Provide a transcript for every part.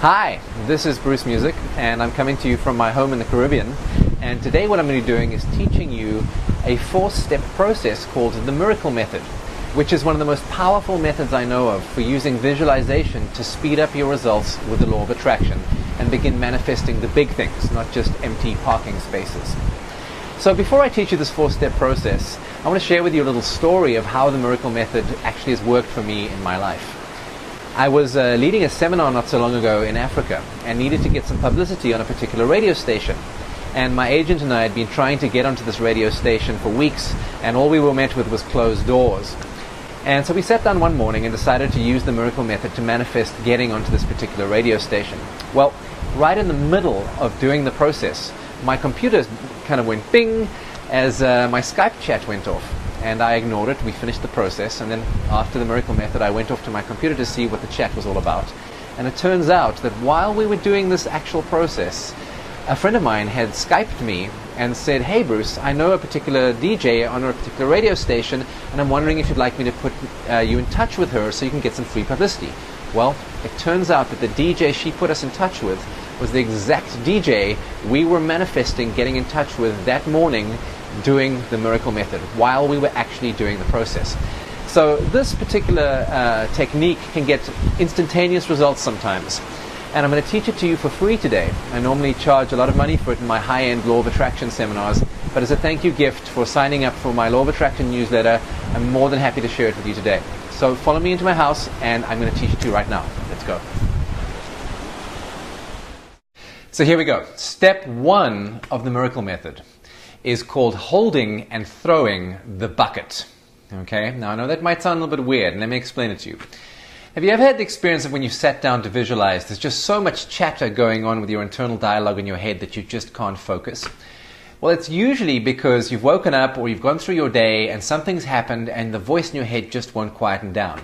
Hi, this is Bruce Music, and I'm coming to you from my home in the Caribbean. And today what I'm going to be doing is teaching you a 4-step process called the miracle method, which is one of the most powerful methods I know of for using visualization to speed up your results with the law of attraction and begin manifesting the big things, not just empty parking spaces. So before I teach you this 4-step process, I want to share with you a little story of how the miracle method actually has worked for me in my life. I was leading a seminar not so long ago in Africa and needed to get some publicity on a particular radio station. And my agent and I had been trying to get onto this radio station for weeks, and all we were met with was closed doors. And so we sat down one morning and decided to use the miracle method to manifest getting onto this particular radio station. Well, right in the middle of doing the process, my computer kind of went bing as my Skype chat went off. And I ignored it. We finished the process, and then after the miracle method I went off to my computer to see what the chat was all about. And it turns out that while we were doing this actual process, a friend of mine had Skyped me and said, "Hey Bruce, I know a particular DJ on a particular radio station, and I'm wondering if you'd like me to put you in touch with her so you can get some free publicity." Well, it turns out that the DJ she put us in touch with was the exact DJ we were manifesting getting in touch with that morning doing the miracle method while we were actually doing the process. So this particular technique can get instantaneous results sometimes, and I'm going to teach it to you for free today. I normally charge a lot of money for it in my high-end law of attraction seminars, but as a thank you gift for signing up for my law of attraction newsletter, I'm more than happy to share it with you today. So follow me into my house and I'm going to teach it to you right now. Let's go. So here we go. Step 1 of the miracle method is called holding and throwing the bucket. Okay, now I know that might sound a little bit weird, and let me explain it to you. Have you ever had the experience of when you sat down to visualize, there's just so much chatter going on with your internal dialogue in your head that you just can't focus? Well, it's usually because you've woken up or you've gone through your day and something's happened and the voice in your head just won't quieten down.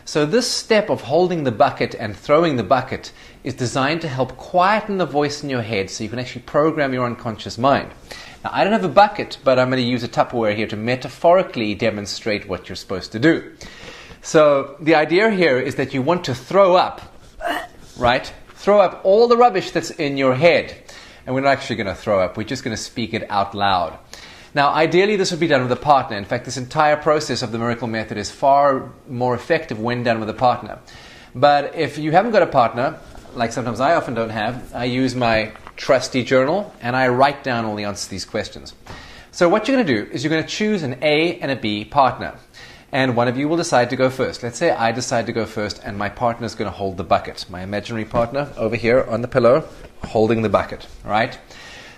So this step of holding the bucket and throwing the bucket is designed to help quieten the voice in your head so you can actually program your unconscious mind. Now, I don't have a bucket, but I'm going to use a Tupperware here to metaphorically demonstrate what you're supposed to do. So the idea here is that you want to throw up, right? Throw up all the rubbish that's in your head. And we're not actually going to throw up, we're just going to speak it out loud. Now, ideally this would be done with a partner. In fact, this entire process of the miracle method is far more effective when done with a partner. But if you haven't got a partner, like sometimes I often don't have, I use my trusty journal and I write down all the answers to these questions. So what you're going to do is you're going to choose an A and a B partner. And one of you will decide to go first. Let's say I decide to go first and my partner is going to hold the bucket. My imaginary partner over here on the pillow holding the bucket, right?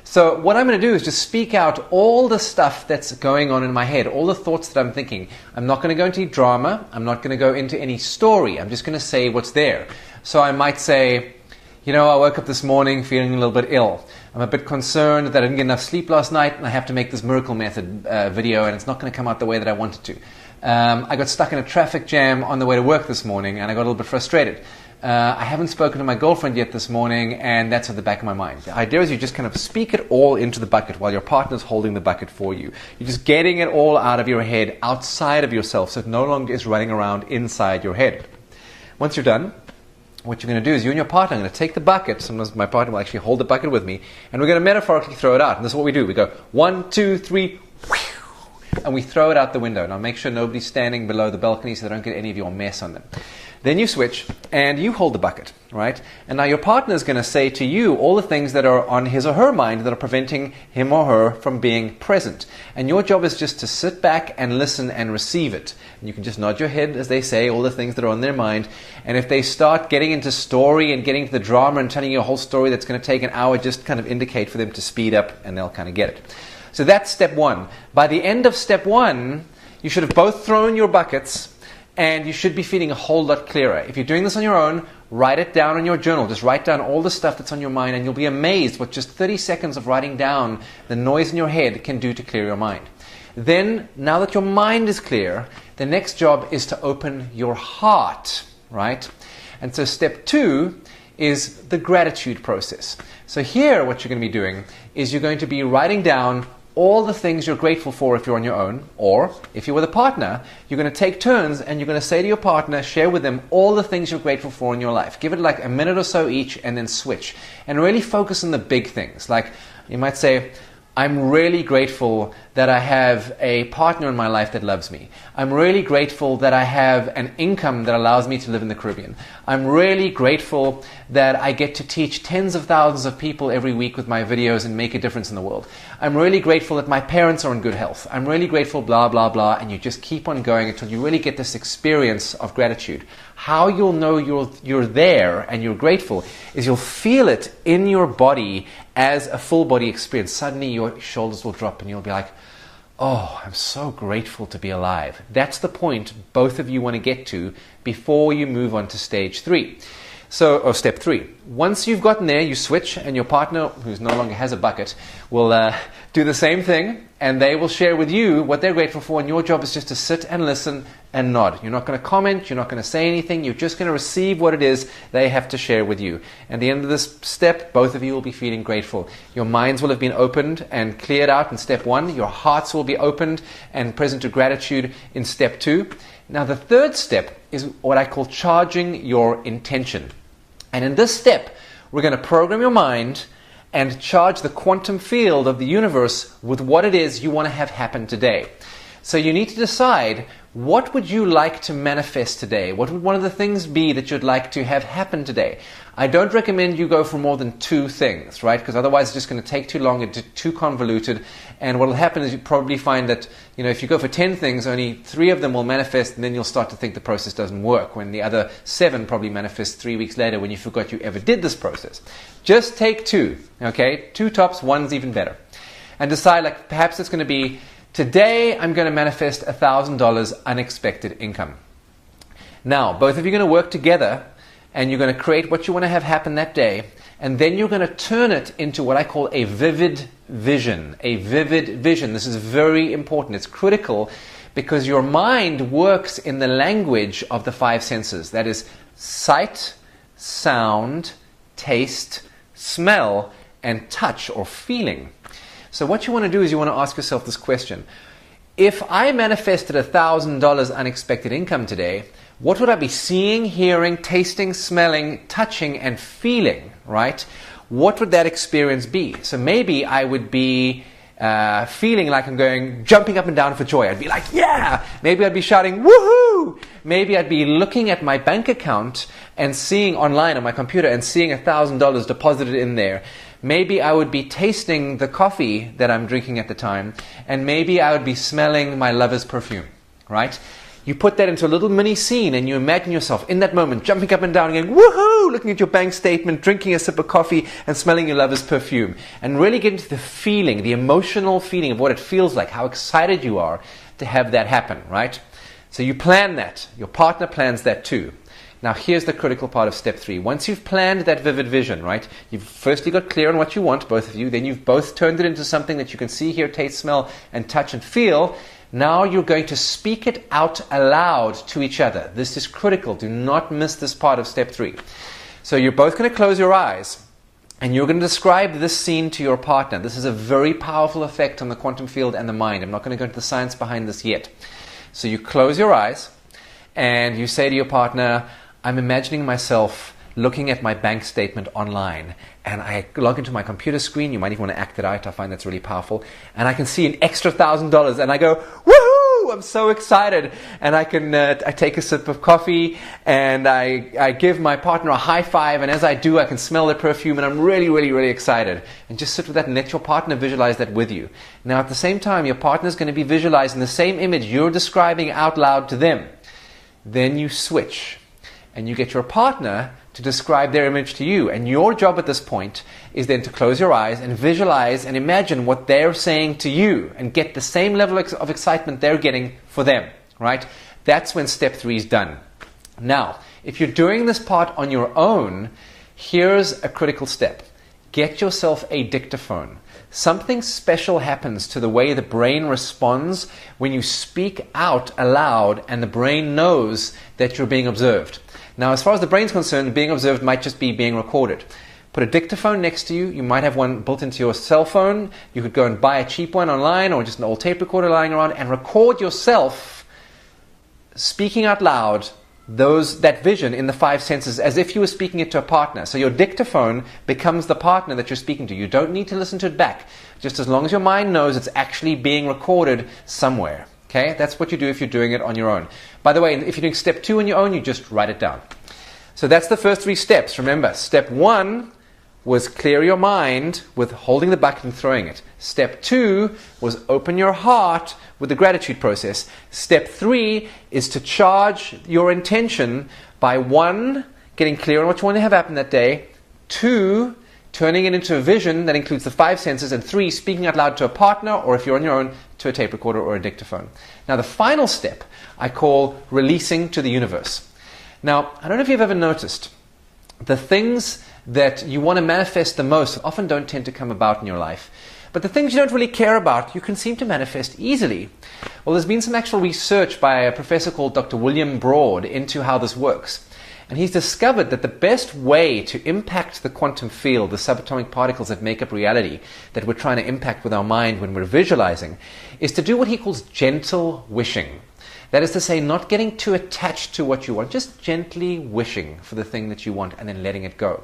So what I'm going to do is just speak out all the stuff that's going on in my head, all the thoughts that I'm thinking. I'm not going to go into any drama. I'm not going to go into any story. I'm just going to say what's there. So I might say, you know, I woke up this morning feeling a little bit ill. I'm a bit concerned that I didn't get enough sleep last night and I have to make this miracle method video and it's not going to come out the way that I wanted to. I got stuck in a traffic jam on the way to work this morning and I got a little bit frustrated. I haven't spoken to my girlfriend yet this morning and that's at the back of my mind. The idea is you just kind of speak it all into the bucket while your partner's holding the bucket for you. You're just getting it all out of your head, outside of yourself, so it no longer is running around inside your head. Once you're done, what you're going to do is you and your partner are going to take the bucket. Sometimes my partner will actually hold the bucket with me and we're going to metaphorically throw it out. And this is what we do. We go 1, 2, 3, and we throw it out the window. Now make sure nobody's standing below the balcony so they don't get any of your mess on them. Then you switch and you hold the bucket, right? And now your partner is going to say to you all the things that are on his or her mind that are preventing him or her from being present. And your job is just to sit back and listen and receive it. And you can just nod your head as they say all the things that are on their mind. And if they start getting into story and getting to the drama and telling you a whole story that's going to take an hour, just kind of indicate for them to speed up and they'll kind of get it. So that's step 1. By the end of step 1, you should have both thrown your buckets and you should be feeling a whole lot clearer. If you're doing this on your own, write it down in your journal. Just write down all the stuff that's on your mind and you'll be amazed what just 30 seconds of writing down the noise in your head can do to clear your mind. Then, now that your mind is clear, the next job is to open your heart, right? And so step 2 is the gratitude process. So here what you're going to be doing is you're going to be writing down all the things you're grateful for if you're on your own, or if you're with a partner, you're going to take turns and you're going to say to your partner, share with them all the things you're grateful for in your life. Give it like a minute or so each and then switch. And really focus on the big things. Like you might say, I'm really grateful that I have a partner in my life that loves me. I'm really grateful that I have an income that allows me to live in the Caribbean. I'm really grateful that I get to teach tens of thousands of people every week with my videos and make a difference in the world. I'm really grateful that my parents are in good health. I'm really grateful, blah, blah, blah. And you just keep on going until you really get this experience of gratitude. How you'll know you're there and you're grateful is you'll feel it in your body as a full body experience. Suddenly your shoulders will drop and you'll be like, oh, I'm so grateful to be alive. That's the point both of you want to get to before you move on to stage 3. Or step 3. Once you've gotten there, you switch, and your partner, who no longer has a bucket, will do the same thing, and they will share with you what they're grateful for, and your job is just to sit and listen and nod. You're not going to comment, you're not going to say anything, you're just going to receive what it is they have to share with you. At the end of this step, both of you will be feeling grateful. Your minds will have been opened and cleared out in step 1. Your hearts will be opened and present to gratitude in step 2. Now the third step is what I call charging your intention. And in this step, we're going to program your mind and charge the quantum field of the universe with what it is you want to have happen today. So you need to decide, what would you like to manifest today? What would one of the things be that you'd like to have happen today? I don't recommend you go for more than 2 things, right? Because otherwise it's just going to take too long and too convoluted. And what will happen is you probably find that, if you go for 10 things, only 3 of them will manifest, and then you'll start to think the process doesn't work, when the other 7 probably manifest 3 weeks later when you forgot you ever did this process. Just take 2, okay? 2 tops, 1's even better. And decide, like, perhaps it's going to be, today I'm going to manifest $1,000 unexpected income. Now, both of you are going to work together, and you're going to create what you want to have happen that day, and then you're going to turn it into what I call a vivid vision. A vivid vision. This is very important. It's critical because your mind works in the language of the 5 senses. That is sight, sound, taste, smell, and touch or feeling. So what you want to do is you want to ask yourself this question. If I manifested $1,000 unexpected income today, what would I be seeing, hearing, tasting, smelling, touching, and feeling, right? What would that experience be? So maybe I would be feeling like I'm jumping up and down for joy. I'd be like, yeah! Maybe I'd be shouting, woohoo! Maybe I'd be looking at my bank account and seeing online on my computer and seeing $1,000 deposited in there. Maybe I would be tasting the coffee that I'm drinking at the time, and maybe I would be smelling my lover's perfume, right? You put that into a little mini scene and you imagine yourself in that moment jumping up and down and going, woohoo, looking at your bank statement, drinking a sip of coffee and smelling your lover's perfume. And really get into the feeling, the emotional feeling of what it feels like, how excited you are to have that happen, right? So you plan that. Your partner plans that too. Now here's the critical part of step 3. Once you've planned that vivid vision, right? You've firstly got clear on what you want, both of you. Then you've both turned it into something that you can see, hear, taste, smell, and touch and feel. Now you're going to speak it out aloud to each other. This is critical. Do not miss this part of step 3. So you're both going to close your eyes and you're going to describe this scene to your partner. This is a very powerful effect on the quantum field and the mind. I'm not going to go into the science behind this yet. So you close your eyes and you say to your partner, I'm imagining myself looking at my bank statement online, and I log into my computer screen. You might even want to act it out. I find that's really powerful. And I can see an extra $1,000, and I go, woohoo! I'm so excited. And I take a sip of coffee, and I give my partner a high five, and as I do, I can smell the perfume, and I'm really, really, really excited. And just sit with that and let your partner visualize that with you. Now, at the same time, your partner is going to be visualizing the same image you're describing out loud to them. Then you switch, and you get your partner to describe their image to you. And your job at this point is then to close your eyes and visualize and imagine what they're saying to you and get the same level of excitement they're getting for them, right? That's when step 3 is done. Now, if you're doing this part on your own, here's a critical step. Get yourself a dictaphone. Something special happens to the way the brain responds when you speak out aloud and the brain knows that you're being observed. Now, as far as the brain's concerned, being observed might just be being recorded. Put a dictaphone next to you. You might have one built into your cell phone. You could go and buy a cheap one online or just an old tape recorder lying around and record yourself speaking out loud that vision in the five senses as if you were speaking it to a partner. So your dictaphone becomes the partner that you're speaking to. You don't need to listen to it back, just as long as your mind knows it's actually being recorded somewhere. Okay, that's what you do if you're doing it on your own. By the way, if you're doing step 2 on your own, you just write it down. So that's the first 3 steps. Remember, step 1 was clear your mind with holding the bucket and throwing it. Step 2 was open your heart with the gratitude process. Step 3 is to charge your intention by 1, getting clear on what you want to have happen that day, 2, turning it into a vision that includes the 5 senses, and 3, speaking out loud to a partner, or if you're on your own, to a tape recorder or a dictaphone. Now the final step I call releasing to the universe. Now, I don't know if you've ever noticed, the things that you want to manifest the most often don't tend to come about in your life. But the things you don't really care about, you can seem to manifest easily. Well, there's been some actual research by a professor called Dr. William Broad into how this works. And he's discovered that the best way to impact the quantum field, the subatomic particles that make up reality, that we're trying to impact with our mind when we're visualizing, is to do what he calls gentle wishing. That is to say, not getting too attached to what you want, just gently wishing for the thing that you want and then letting it go.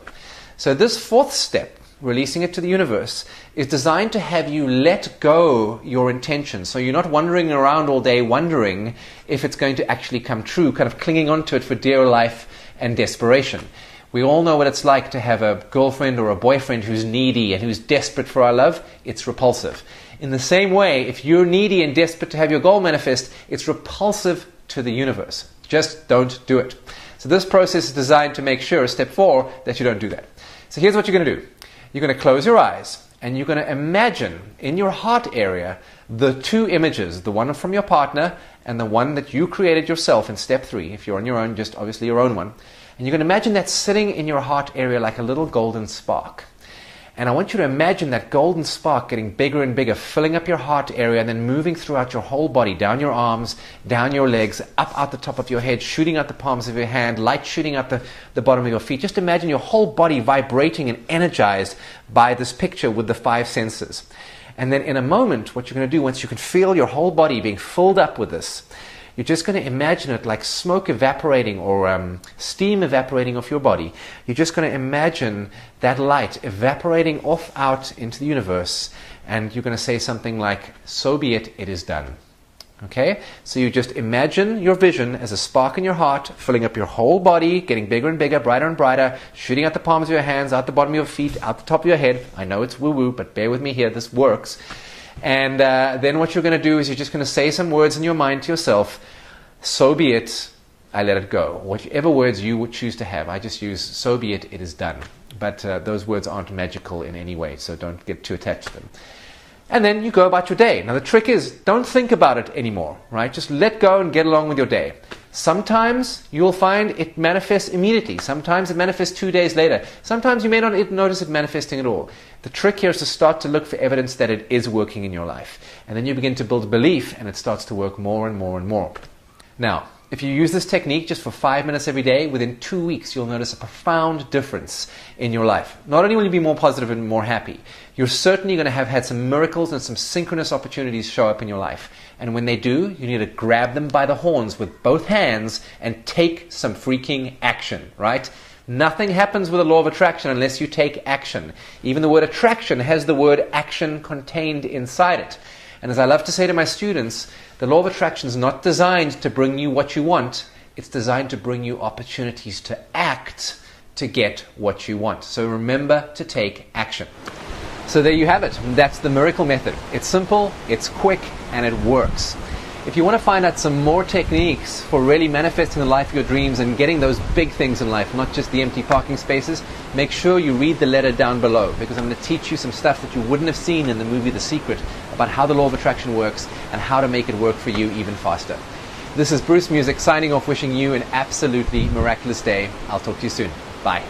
So this 4th step, releasing it to the universe, is designed to have you let go your intention. So you're not wandering around all day wondering if it's going to actually come true, kind of clinging onto it for dear life and desperation. We all know what it's like to have a girlfriend or a boyfriend who's needy and who's desperate for our love. It's repulsive. In the same way, if you're needy and desperate to have your goal manifest, it's repulsive to the universe. Just don't do it. So this process is designed to make sure, step 4, that you don't do that. So here's what you're going to do. You're going to close your eyes and you're going to imagine in your heart area the 2 images, the one from your partner and the one that you created yourself in step 3. If you're on your own, just obviously your own one. And you're going to imagine that sitting in your heart area like a little golden spark. And I want you to imagine that golden spark getting bigger and bigger, filling up your heart area and then moving throughout your whole body, down your arms, down your legs, up out the top of your head, shooting out the palms of your hand, light shooting out the bottom of your feet. Just imagine your whole body vibrating and energized by this picture with the 5 senses. And then in a moment, what you're going to do, once you can feel your whole body being filled up with this, you're just going to imagine it like smoke evaporating or steam evaporating off your body. You're just going to imagine that light evaporating off out into the universe, and you're going to say something like, "So be it, it is done." Okay? So you just imagine your vision as a spark in your heart, filling up your whole body, getting bigger and bigger, brighter and brighter, shooting out the palms of your hands, out the bottom of your feet, out the top of your head. I know it's woo-woo, but bear with me here, this works. And then what you're going to do is you're just going to say some words in your mind to yourself. "So be it, I let it go." Whichever words you would choose to have. I just use "so be it, it is done." But those words aren't magical in any way, so don't get too attached to them. And then you go about your day. Now the trick is, don't think about it anymore, right? Just let go and get along with your day. Sometimes you'll find it manifests immediately. Sometimes it manifests 2 days later. Sometimes you may not notice it manifesting at all. The trick here is to start to look for evidence that it is working in your life. And then you begin to build belief, and it starts to work more and more and more. Now, if you use this technique just for 5 minutes every day, within 2 weeks you'll notice a profound difference in your life. Not only will you be more positive and more happy, you're certainly going to have had some miracles and some synchronous opportunities show up in your life. And when they do, you need to grab them by the horns with both hands and take some freaking action, right? Nothing happens with the law of attraction unless you take action. Even the word attraction has the word action contained inside it. And as I love to say to my students, the law of attraction is not designed to bring you what you want. It's designed to bring you opportunities to act to get what you want. So remember to take action. So there you have it. That's the miracle method. It's simple, it's quick, and it works. If you want to find out some more techniques for really manifesting the life of your dreams and getting those big things in life, not just the empty parking spaces, make sure you read the letter down below, because I'm going to teach you some stuff that you wouldn't have seen in the movie The Secret about how the law of attraction works and how to make it work for you even faster. This is Bruce Music signing off, wishing you an absolutely miraculous day. I'll talk to you soon. Bye.